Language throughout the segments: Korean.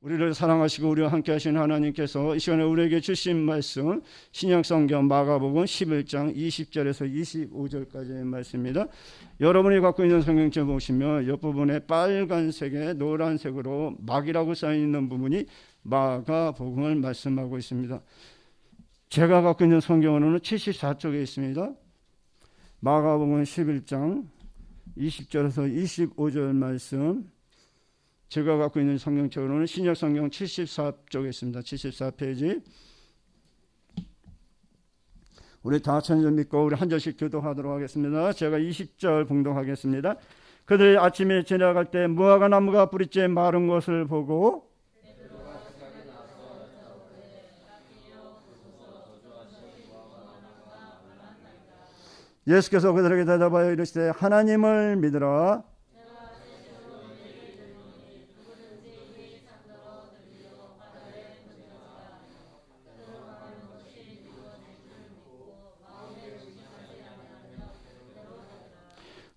우리를 사랑하시고 우리와 함께 하신 하나님께서 이 시간에 우리에게 주신 말씀 신약성경 마가복음 11장 20절에서 25절까지의 말씀입니다. 여러분이 갖고 있는 성경책 보시면 옆부분에 빨간색에 노란색으로 막이라고 써있는 부분이 마가복음을 말씀하고 있습니다. 제가 갖고 있는 성경으로는 74쪽에 있습니다. 마가복음 11장 20절에서 25절 말씀, 제가 갖고 있는 성경책으로는 신약성경 74쪽에 있습니다. 74페이지. 우리 다 천절 믿고 우리 한 절씩 교독하도록 하겠습니다. 제가 20절 봉독하겠습니다. 그들이 아침에 지나갈 때 무화과 나무가 뿌리째 마른 것을 보고 예수께서 그들에게 대답하여 이르시되 하나님을 믿으라.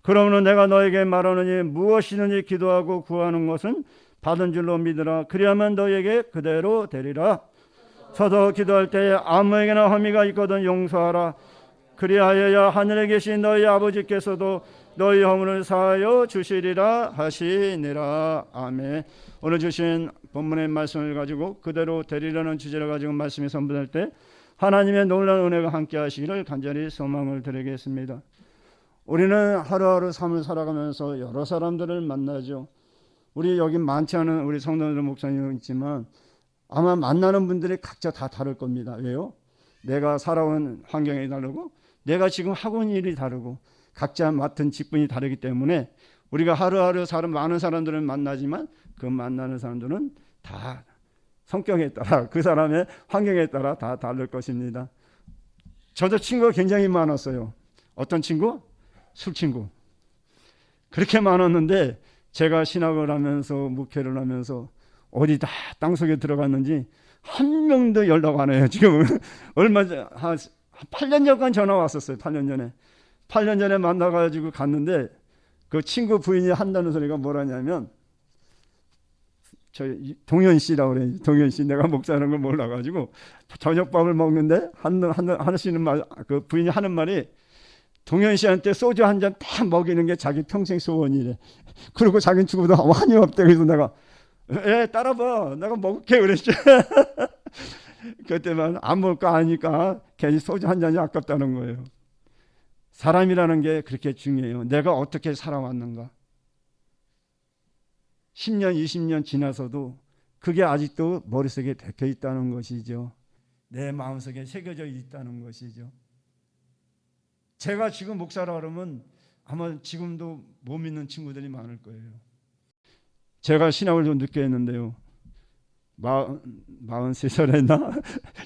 그러므로 내가 너에게 말하노니 무엇이든지 기도하고 구하는 것은 받은 줄로 믿으라. 그리하면 너에게 그대로 되리라. 서서 기도할 때에 아무에게나 험의가 있거든 용서하라. 그리하여야 하늘에 계신 너희 아버지께서도 너희 허물을 사하여 주시리라 하시니라. 아멘. 오늘 주신 본문의 말씀을 가지고 그대로 되리라는 주제를 가지고 말씀이 선포될 때 하나님의 놀라운 은혜가 함께 하시기를 간절히 소망을 드리겠습니다. 우리는 하루하루 삶을 살아가면서 여러 사람들을 만나죠. 우리 여기 많지 않은 우리 성도들 목사님 있지만 아마 만나는 분들이 각자 다 다를 겁니다. 왜요? 내가 살아온 환경이 다르고 내가 지금 하고 있는 일이 다르고 각자 맡은 직분이 다르기 때문에 우리가 하루하루 많은 사람들을 만나지만 그 만나는 사람들은 다 성격에 따라 그 사람의 환경에 따라 다 다를 것입니다. 저도 친구가 굉장히 많았어요. 어떤 친구? 술 친구. 그렇게 많았는데 제가 신학을 하면서 목회를 하면서 어디 다 땅속에 들어갔는지 한 명도 연락 안 해요. 지금 얼마 전 한 8년 전까지 전화 왔었어요. 8년 전에 만나가지고 갔는데 그 친구 부인이 한다는 소리가 뭐라냐면 저 동현 씨라고 그래요. 동현 씨 내가 목사라는 걸 몰라가지고 저녁밥을 먹는데 하시는 말, 그 부인이 하는 말이 동현 씨한테 소주 한 잔 딱 먹이는 게 자기 평생 소원이래. 그리고 자기는 죽어도 한이 없대. 그래서 내가 따라봐. 내가 먹을게 그랬지. 그때만 안 먹을 거 아니까 괜히 소주 한 잔이 아깝다는 거예요. 사람이라는 게 그렇게 중요해요. 내가 어떻게 살아왔는가. 10년, 20년 지나서도 그게 아직도 머릿속에 박혀 있다는 것이죠. 내 마음속에 새겨져 있다는 것이죠. 제가 지금 목사라 그러면 아마 지금도 못 믿는 친구들이 많을 거예요. 제가 신학을 좀 늦게 했는데요. 43살 했나?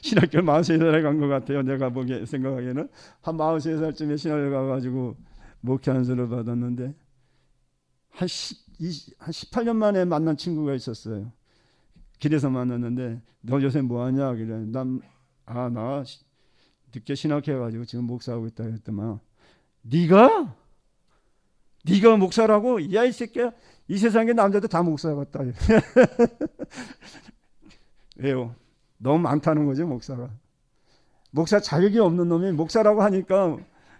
신학교 43살에 간 것 같아요. 내가 생각하기에는 한 43살쯤에 신학을 가가지고 목회 안수를 받았는데 한 18년 만에 만난 친구가 있었어요. 길에서 만났는데 너 요새 뭐하냐? 그래. 나 늦게 신학해가지고 지금 목사하고 있다 했더만 네가 목사라고? 야 이 새끼야, 이 세상에 남자도 다 목사 같다. 왜요? 너무 많다는 거죠. 목사 자격이 없는 놈이 목사라고 하니까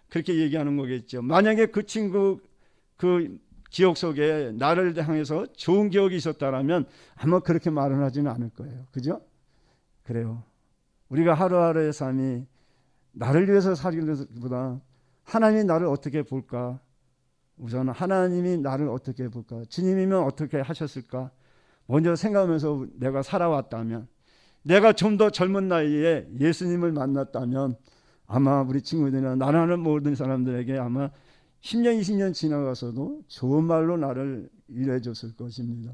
그렇게 얘기하는 거겠죠. 만약에 그 친구 그 기억 속에 나를 향해서 좋은 기억이 있었다라면 아마 그렇게 말은 하지는 않을 거예요. 그죠? 그래요. 우리가 하루하루의 삶이 나를 위해서 살기보다 하나님이 나를 어떻게 볼까? 우선 하나님이 나를 어떻게 볼까? 주님이면 어떻게 하셨을까? 먼저 생각하면서 내가 살아왔다면, 내가 좀 더 젊은 나이에 예수님을 만났다면 아마 우리 친구들이나 나를 아는 모든 사람들에게 아마 10년, 20년 지나가서도 좋은 말로 나를 위로해 줬을 것입니다.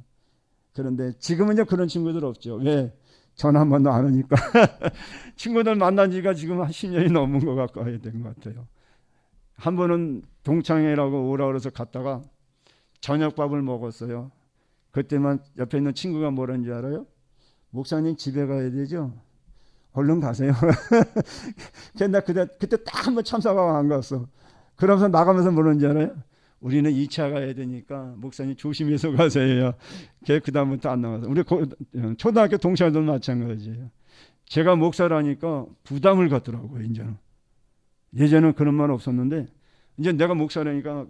그런데 지금은 이제 그런 친구들 없죠. 왜? 전화 한 번도 안 오니까. 친구들 만난 지가 지금 한 10년이 넘은 것 가까이 된 것 같아요. 한 번은 동창회라고 오라 그래서 갔다가 저녁밥을 먹었어요. 그때만 옆에 있는 친구가 뭐라는지 알아요? 목사님 집에 가야 되죠? 얼른 가세요. 나 그때 딱 한 번 참석하고 안 갔어. 그러면서 나가면서 뭐라는지 알아요? 우리는 2차 가야 되니까 목사님 조심해서 가세요. 걔 그다음부터 안 나가서. 우리 초등학교 동창들 마찬가지예요. 제가 목사라니까 부담을 갖더라고요. 이제는. 예전에는 그런 말 없었는데 이제 내가 목사라니까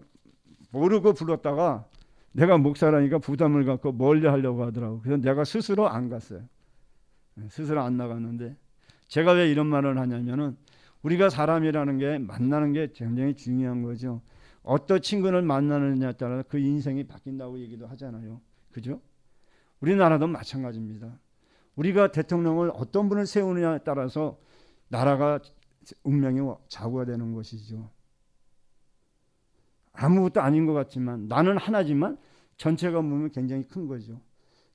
모르고 불렀다가 내가 목사라니까 부담을 갖고 멀리 하려고 하더라고요. 그래서 내가 스스로 안 갔어요. 스스로 안 나갔는데 제가 왜 이런 말을 하냐면은 우리가 사람이라는 게 만나는 게 굉장히 중요한 거죠. 어떤 친구를 만나느냐에 따라 그 인생이 바뀐다고 얘기도 하잖아요. 그죠? 우리나라도 마찬가지입니다. 우리가 대통령을 어떤 분을 세우느냐에 따라서 나라가 운명이 좌우가 되는 것이죠. 아무것도 아닌 것 같지만 나는 하나지만 전체가 보면 굉장히 큰 거죠.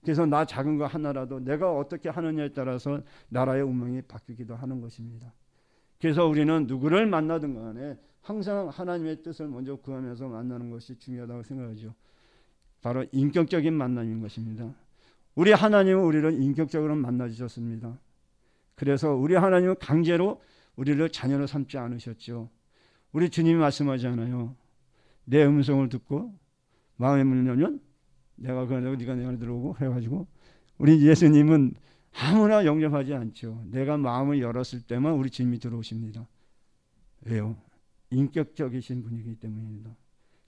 그래서 나 작은 거 하나라도 내가 어떻게 하느냐에 따라서 나라의 운명이 바뀌기도 하는 것입니다. 그래서 우리는 누구를 만나든 간에 항상 하나님의 뜻을 먼저 구하면서 만나는 것이 중요하다고 생각하죠. 바로 인격적인 만남인 것입니다. 우리 하나님은 우리를 인격적으로 만나주셨습니다. 그래서 우리 하나님은 강제로 우리를 자녀로 삼지 않으셨죠. 우리 주님이 말씀하잖아요. 내 음성을 듣고 마음의 문을 열면 내가 그러고 네가 내 안에 들어오고 해가지고 우리 예수님은 아무나 영접하지 않죠. 내가 마음을 열었을 때만 우리 주님이 들어오십니다. 왜요? 인격적이신 분이기 때문입니다.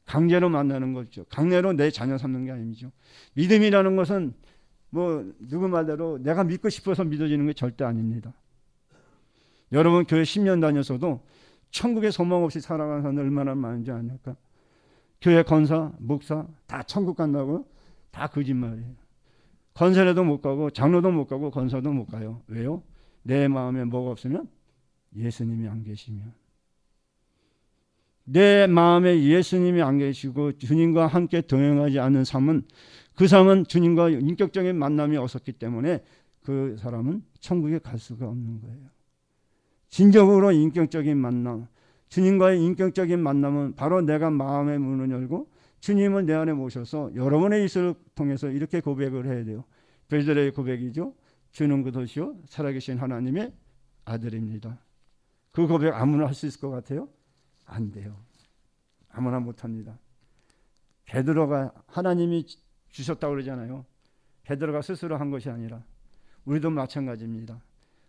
강제로 만나는 거죠. 강제로 내 자녀 삼는 게 아니죠. 믿음이라는 것은 뭐 누구 말대로 내가 믿고 싶어서 믿어지는 게 절대 아닙니다. 여러분 교회 10년 다녔어도 천국에 소망 없이 살아가는 사람들 얼마나 많은지 아십니까? 교회 권사, 목사 다 천국 간다고? 다 거짓말이에요. 권사라도 못 가고 장로도 못 가고 권사도 못 가요. 왜요? 내 마음에 뭐가 없으면 예수님이 안 계시면. 내 마음에 예수님이 안 계시고 주님과 함께 동행하지 않는 삶은 그 삶은 주님과 인격적인 만남이 없었기 때문에 그 사람은 천국에 갈 수가 없는 거예요. 진정으로 인격적인 만남, 주님과의 인격적인 만남은 바로 내가 마음의 문을 열고 주님을 내 안에 모셔서 여러분의 입술을 통해서 이렇게 고백을 해야 돼요. 베드로의 고백이죠. 주는 그것이요 살아계신 하나님의 아들입니다. 그 고백 아무나 할 수 있을 것 같아요? 안 돼요. 아무나 못합니다. 베드로가 하나님이 주셨다고 그러잖아요. 베드로가 스스로 한 것이 아니라 우리도 마찬가지입니다.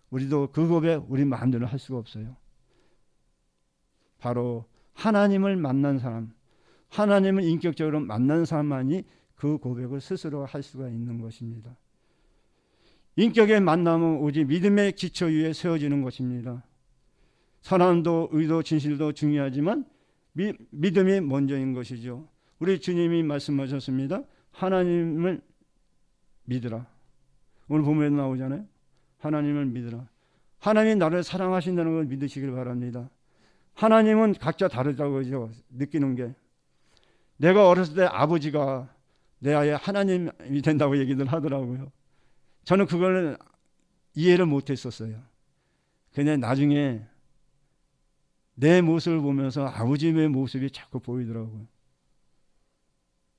우리도 그 고백 우리 마음대로 할 수가 없어요. 바로 하나님을 만난 사람, 하나님을 인격적으로 만난 사람만이 그 고백을 스스로 할 수가 있는 것입니다. 인격의 만남은 오직 믿음의 기초 위에 세워지는 것입니다. 선함도 의도 진실도 중요하지만 믿음이 먼저인 것이죠. 우리 주님이 말씀하셨습니다. 하나님을 믿으라. 오늘 본문에 나오잖아요. 하나님을 믿으라. 하나님이 나를 사랑하신다는 걸 믿으시길 바랍니다. 하나님은 각자 다르다고 하죠. 느끼는 게. 내가 어렸을 때 아버지가 내 아이의 하나님이 된다고 얘기들 하더라고요. 저는 그걸 이해를 못했었어요. 근데 나중에 내 모습을 보면서 아버지의 모습이 자꾸 보이더라고요.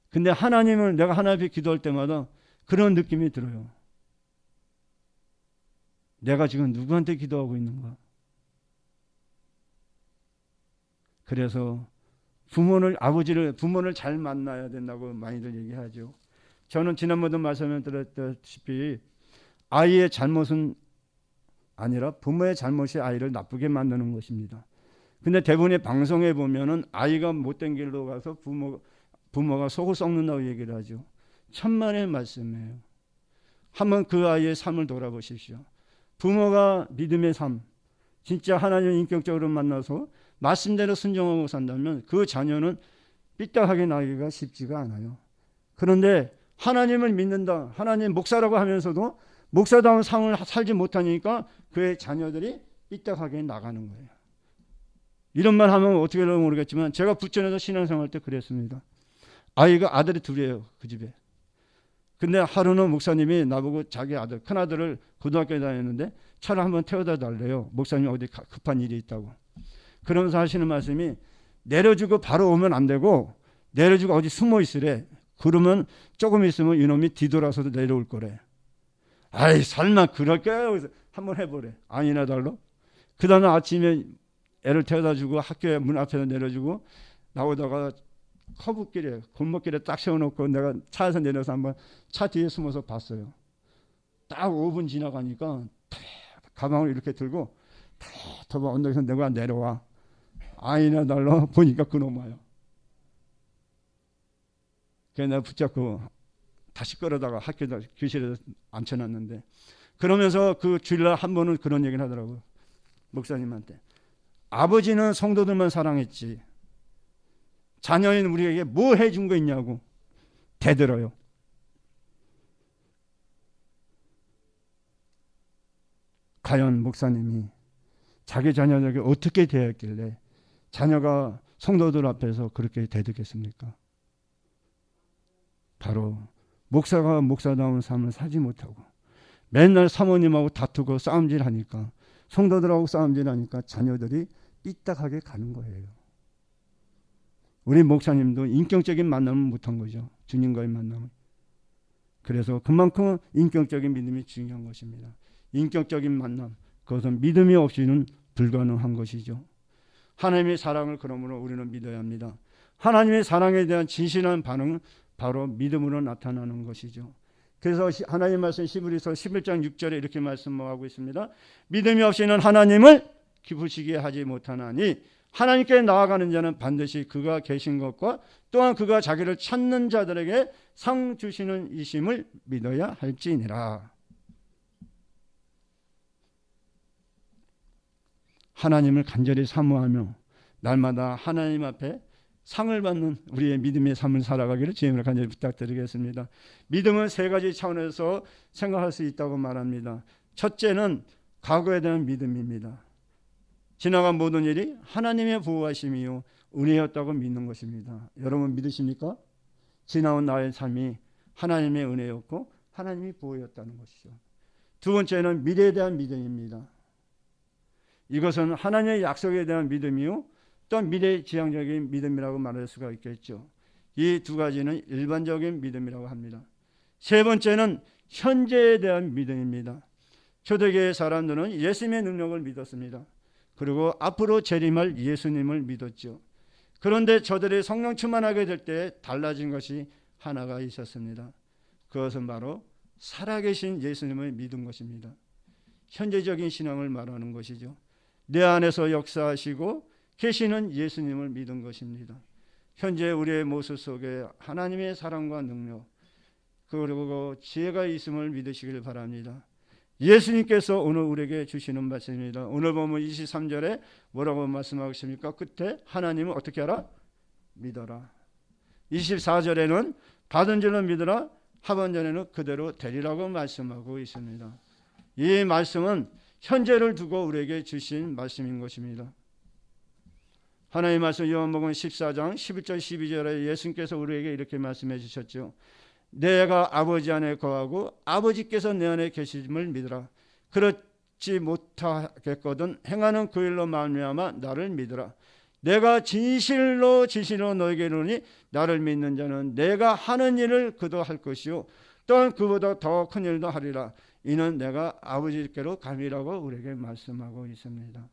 근데 하나님을 내가 하나님 앞에 기도할 때마다 그런 느낌이 들어요. 내가 지금 누구한테 기도하고 있는가? 그래서 부모를 잘 만나야 된다고 많이들 얘기하죠. 저는 지난번도 말씀드렸다시피 아이의 잘못은 아니라 부모의 잘못이 아이를 나쁘게 만드는 것입니다. 근데 대부분의 방송에 보면은 아이가 못된 길로 가서 부모가 속을 썩는다고 얘기를 하죠. 천만의 말씀이에요. 한번 그 아이의 삶을 돌아보십시오. 부모가 믿음의 삶, 진짜 하나님을 인격적으로 만나서 말씀대로 순종하고 산다면 그 자녀는 삐딱하게 나기가 쉽지가 않아요. 그런데 하나님을 믿는다, 하나님 목사라고 하면서도 목사다운 삶을 살지 못하니까 그의 자녀들이 삐딱하게 나가는 거예요. 이런 말 하면 어떻게 될지 모르겠지만 제가 부천에서 신앙생활 때 그랬습니다. 아들이 둘이에요. 그 집에. 근데 하루는 목사님이 나보고 자기 아들, 큰아들을 고등학교에 다녔는데 차를 한번 태워다 달래요. 목사님 어디 급한 일이 있다고. 그러면서 하시는 말씀이 내려주고 바로 오면 안 되고 내려주고 어디 숨어 있으래. 그러면 조금 있으면 이놈이 뒤돌아서도 내려올 거래. 아이 설마 그럴까요? 그래서 한번 해보래. 아니나 달러. 그 다음에 아침에 애를 태워다 주고 학교에 문 앞에서 내려주고 나오다가 커브길에 골목길에 딱 세워놓고 내가 차에서 내려서 한번 차 뒤에 숨어서 봤어요. 딱 5분 지나가니까 가방을 이렇게 들고 더 언덕에서 내가 내려와. 아이나 달러 보니까 그놈 와요. 그래서 내가 붙잡고 다시 끌어다가 학교 교실에서 앉혀놨는데, 그러면서 그 주일날 한 번은 그런 얘기를 하더라고요. 목사님한테. 아버지는 성도들만 사랑했지 자녀인 우리에게 뭐 해준 거 있냐고 대들어요. 과연 목사님이 자기 자녀에게 어떻게 대했길래 자녀가 성도들 앞에서 그렇게 대들겠습니까? 바로 목사가 목사다운 삶을 살지 못하고 맨날 사모님하고 다투고 싸움질하니까, 성도들하고 싸움질하니까 자녀들이 삐딱하게 가는 거예요. 우리 목사님도 인격적인 만남을 못한 거죠. 주님과의 만남을. 그래서 그만큼 인격적인 믿음이 중요한 것입니다. 인격적인 만남, 그것은 믿음이 없이는 불가능한 것이죠. 하나님의 사랑을 그러므로 우리는 믿어야 합니다. 하나님의 사랑에 대한 진실한 반응은 바로 믿음으로 나타나는 것이죠. 그래서 하나님 말씀 히브리서 11장 6절에 이렇게 말씀하고 있습니다. 믿음이 없이는 하나님을 기쁘시게 하지 못하나니 하나님께 나아가는 자는 반드시 그가 계신 것과 또한 그가 자기를 찾는 자들에게 상 주시는 이심을 믿어야 할지니라. 하나님을 간절히 사모하며 날마다 하나님 앞에 상을 받는 우리의 믿음의 삶을 살아가기를 주님으로 간절히 부탁드리겠습니다. 믿음은 세 가지 차원에서 생각할 수 있다고 말합니다. 첫째는 과거에 대한 믿음입니다. 지나간 모든 일이 하나님의 보호하심이요 은혜였다고 믿는 것입니다. 여러분 믿으십니까? 지나온 나의 삶이 하나님의 은혜였고 하나님이 보호였다는 것이죠. 두 번째는 미래에 대한 믿음입니다. 이것은 하나님의 약속에 대한 믿음이요 또한 미래지향적인 믿음이라고 말할 수가 있겠죠. 이 두 가지는 일반적인 믿음이라고 합니다. 세 번째는 현재에 대한 믿음입니다. 초대교회 사람들은 예수님의 능력을 믿었습니다. 그리고 앞으로 재림할 예수님을 믿었죠. 그런데 저들이 성령 충만하게 될 때 달라진 것이 하나가 있었습니다. 그것은 바로 살아계신 예수님을 믿은 것입니다. 현재적인 신앙을 말하는 것이죠. 내 안에서 역사하시고 계시는 예수님을 믿은 것입니다. 현재 우리의 모습 속에 하나님의 사랑과 능력 그리고 지혜가 있음을 믿으시길 바랍니다. 예수님께서 오늘 우리에게 주시는 말씀입니다. 오늘 보면 23절에 뭐라고 말씀하고 있습니까? 끝에 하나님을 어떻게 하라? 믿어라. 24절에는 받은 줄로 믿으라. 하반절에는 그대로 되리라고 말씀하고 있습니다. 이 말씀은 현재를 두고 우리에게 주신 말씀인 것입니다. 하나님의 말씀 요한복음 14장 11절 12절에 예수님께서 우리에게 이렇게 말씀해 주셨죠. 내가 아버지 안에 거하고 아버지께서 내 안에 계심을 믿으라. 그렇지 못하겠거든 행하는 그 일로 말미암아 나를 믿으라. 내가 진실로 너에게 이르노니 나를 믿는 자는 내가 하는 일을 그도 할 것이요 또한 그보다 더 큰 일도 하리라. 이는 내가 아버지께로 감이라고 우리에게 말씀하고 있습니다.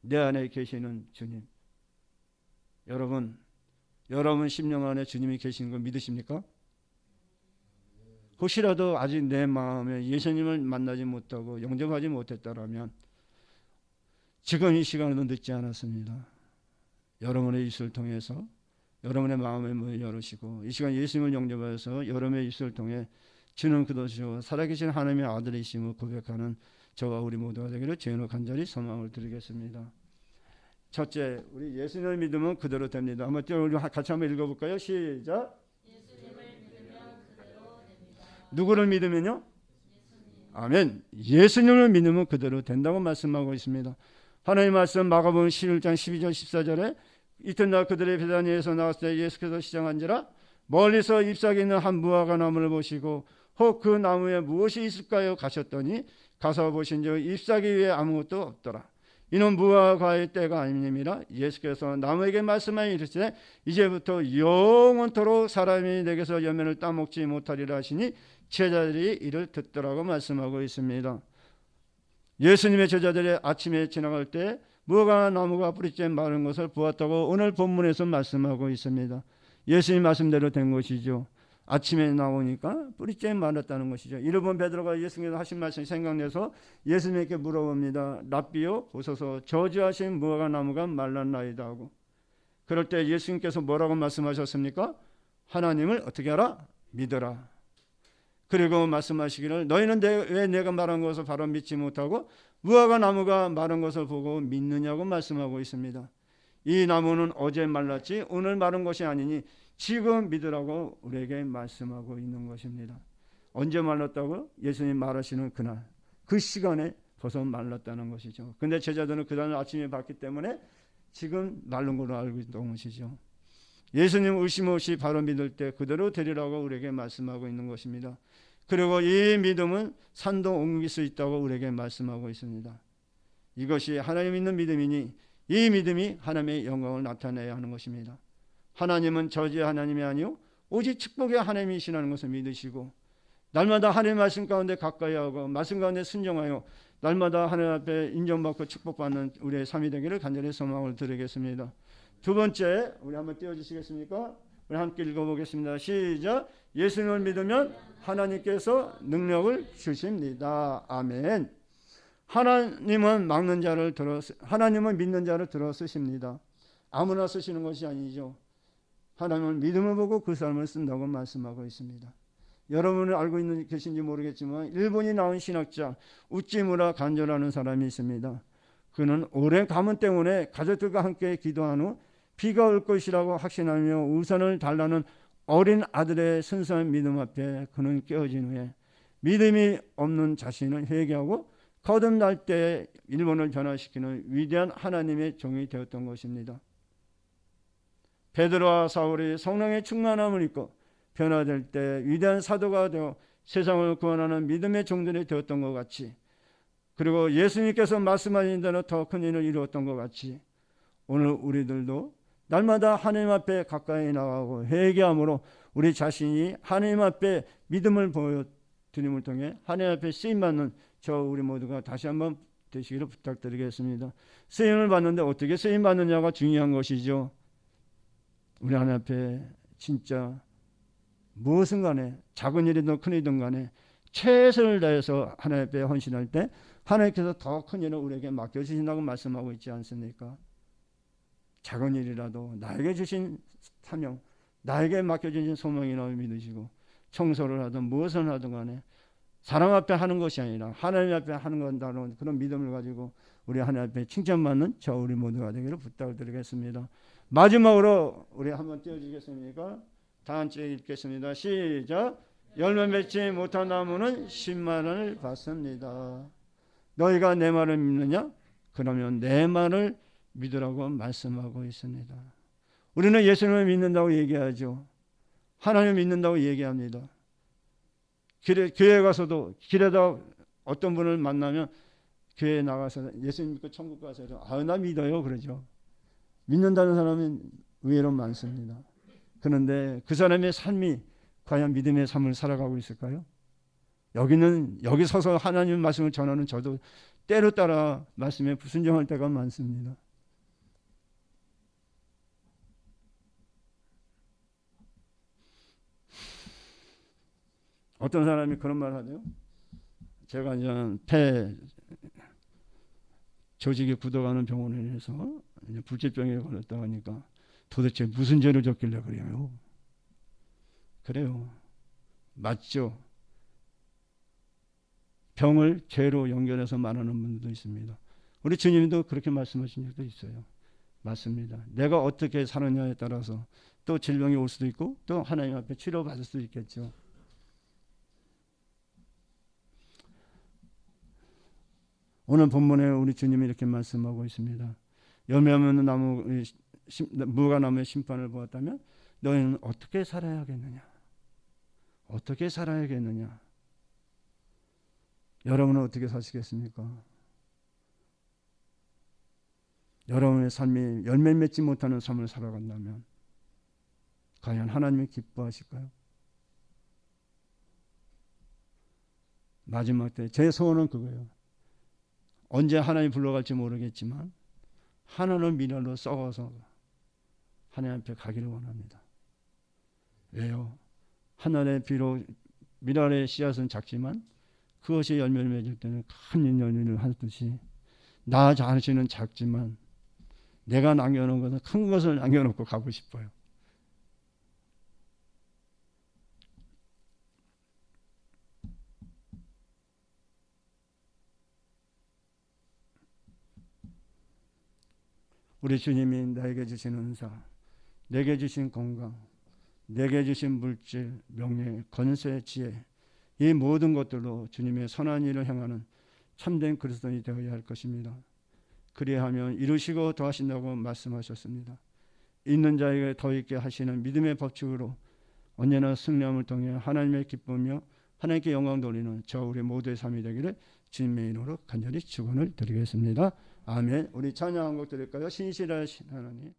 내 안에 계시는 주님. 여러분 심령 안에 주님이 계시는 거 믿으십니까? 혹시라도 아직 내 마음에 예수님을 만나지 못하고 영접하지 못했다라면 지금 이 시간은 늦지 않았습니다. 여러분의 입술을 통해서 여러분의 마음의 문을 열으시고 이 시간 예수님을 영접해서 여러분의 입술을 통해 주는 그도시오 살아계신 하나님의 아들이심을 고백하는 저와 우리 모두가 되기를 주님으로 간절히 소망을 드리겠습니다. 첫째, 우리 예수님을 믿으면 그대로 됩니다. 한번 우리 같이 한번 읽어볼까요? 시작. 예수님을 믿으면 그대로 됩니다. 누구를 믿으면요? 아멘. 예수님을 믿으면 그대로 된다고 말씀하고 있습니다. 하나님 말씀 마가복음 11장 12절 14절에 이튿날 그들의 베다니에서 나왔을 때 예수께서 시장한지라 멀리서 잎사귀 있는 한 무화과 나무를 보시고 혹 그 나무에 무엇이 있을까요? 가셨더니 가서 보신즉 잎사귀 위에 아무것도 없더라. 이는 무화과의 때가 아님이라. 예수께서 나무에게 말씀하여 이르시되 이제부터 영원토록 사람이 내게서 열매를 따먹지 못하리라 하시니 제자들이 이를 듣더라고 말씀하고 있습니다. 예수님의 제자들이 아침에 지나갈 때 무화과 나무가 뿌리째 마른 것을 보았다고 오늘 본문에서 말씀하고 있습니다. 예수님 말씀대로 된 것이죠. 아침에 나오니까 뿌리째 말랐다는 것이죠. 이르본 베드로가 예수님께서 하신 말씀이 생각나서 예수님께 물어봅니다. 랍비요, 보소서 저주하신 무화과 나무가 말랐나이다 하고. 그럴 때 예수님께서 뭐라고 말씀하셨습니까? 하나님을 어떻게 하라? 믿어라. 그리고 말씀하시기를 너희는 왜 내가 말한 것을 바로 믿지 못하고 무화과 나무가 마른 것을 보고 믿느냐고 말씀하고 있습니다. 이 나무는 어제 말랐지 오늘 마른 것이 아니니 지금 믿으라고 우리에게 말씀하고 있는 것입니다. 언제 말랐다고? 예수님 말하시는 그날 그 시간에 벌써 말랐다는 것이죠. 근데 제자들은 그날 아침에 봤기 때문에 지금 마른 걸로 알고 있는 것이죠. 예수님 의심 없이 바로 믿을 때 그대로 되리라고 우리에게 말씀하고 있는 것입니다. 그리고 이 믿음은 산도 옮길 수 있다고 우리에게 말씀하고 있습니다. 이것이 하나님 믿는 믿음이니 이 믿음이 하나님의 영광을 나타내야 하는 것입니다. 하나님은 저주의 하나님이 아니요 오직 축복의 하나님이시라는 것을 믿으시고 날마다 하나님의 말씀 가운데 가까이 하고 말씀 가운데 순종하여 날마다 하나님 앞에 인정받고 축복받는 우리의 삶이 되기를 간절히 소망을 드리겠습니다. 두 번째 우리 한번 띄워주시겠습니까? 우리 함께 읽어보겠습니다. 시작. 예수님을 믿으면 하나님께서 능력을 주십니다. 아멘. 하나님은 하나님은 믿는 자를 들어 쓰십니다. 아무나 쓰시는 것이 아니죠. 하나님은 믿음을 보고 그 사람을 쓴다고 말씀하고 있습니다. 여러분은 알고 계신지 모르겠지만 일본이 나온 신학자 우찌무라 간조라는 사람이 있습니다. 그는 오랜 가문 때문에 가족들과 함께 기도한 후 비가 올 것이라고 확신하며 우산을 달라는 어린 아들의 순수한 믿음 앞에 그는 깨어진 후에 믿음이 없는 자신을 회개하고 거듭날 때 일본을 변화시키는 위대한 하나님의 종이 되었던 것입니다. 베드로와 사울이 성령의 충만함을 입고 변화될 때 위대한 사도가 되어 세상을 구원하는 믿음의 종들이 되었던 것 같이, 그리고 예수님께서 말씀하신 대로 더 큰 일을 이루었던 것 같이 오늘 우리들도 날마다 하나님 앞에 가까이 나가고 회개함으로 우리 자신이 하나님 앞에 믿음을 보여드림을 통해 하나님 앞에 쓰임받는 저 우리 모두가 다시 한번 되시기를 부탁드리겠습니다. 쓰임을 받는데 어떻게 쓰임받느냐가 중요한 것이죠. 우리 하나님 앞에 진짜 무엇은 간에 작은 일이든 큰 일이든 간에 최선을 다해서 하나님 앞에 헌신할 때 하나님께서 더 큰 일을 우리에게 맡겨주신다고 말씀하고 있지 않습니까? 작은 일이라도 나에게 주신 사명, 나에게 맡겨주신 소명이라고 믿으시고 청소를 하든 무엇을 하든 간에 사람 앞에 하는 것이 아니라 하나님 앞에 하는 건다는 그런 믿음을 가지고 우리 하나님 앞에 칭찬받는 저 우리 모두가 되기를 부탁을 드리겠습니다. 마지막으로 우리 한번 띄워주시겠습니까? 다음 주에 읽겠습니다. 시작. 열매 맺지 못한 나무는 신만을 받습니다. 너희가 내 말을 믿느냐? 그러면 내 말을 믿으라고 말씀하고 있습니다. 우리는 예수님을 믿는다고 얘기하죠. 하나님을 믿는다고 얘기합니다. 교회 가서도 길에다 어떤 분을 만나면 교회에 나가서 예수님 믿고 천국 가서 나 믿어요 그러죠. 믿는다는 사람은 의외로 많습니다. 그런데 그 사람의 삶이 과연 믿음의 삶을 살아가고 있을까요? 여기 서서 하나님의 말씀을 전하는 저도 때로 따라 말씀에 불순종할 때가 많습니다. 어떤 사람이 그런 말을 하죠. 제가 이제 폐 조직이 굳어가는 병원에서 불치병에 걸렸다 하니까 도대체 무슨 죄를 졌길래 그래요? 그래요. 맞죠. 병을 죄로 연결해서 말하는 분들도 있습니다. 우리 주님도 그렇게 말씀하신 적도 있어요. 맞습니다. 내가 어떻게 사느냐에 따라서 또 질병이 올 수도 있고 또 하나님 앞에 치료받을 수도 있겠죠. 오늘 본문에 우리 주님이 이렇게 말씀하고 있습니다. 열매 없는 무화과 나무의 심판을 보았다면 너희는 어떻게 살아야겠느냐? 어떻게 살아야겠느냐? 여러분은 어떻게 사시겠습니까? 여러분의 삶이 열매 맺지 못하는 삶을 살아간다면 과연 하나님이 기뻐하실까요? 마지막 때 제 소원은 그거예요. 언제 하나님 불러갈지 모르겠지만 하나는 미랄로 썩어서 하나님 앞에 가기를 원합니다. 왜요? 하늘에 비록 미랄의 씨앗은 작지만 그것이 열매를 맺을 때는 큰 열매를 하듯이 나 자신은 작지만 내가 남겨놓은 것은 큰 것을 남겨놓고 가고 싶어요. 우리 주님이 나에게 주신 은사, 내게 주신 건강, 내게 주신 물질, 명예, 권세, 지혜, 이 모든 것들로 주님의 선한 일을 행하는 참된 그리스도인이 되어야 할 것입니다. 그리하면 이루시고 더하신다고 말씀하셨습니다. 있는 자에게 더 있게 하시는 믿음의 법칙으로 언제나 승리함을 통해 하나님의 기쁨이며 하나님께 영광 돌리는 저 우리 모두의 삶이 되기를 주님의 이름으로 간절히 축원을 드리겠습니다. 아멘. 우리 찬양 한 곡 드릴까요? 신실하신 하나님.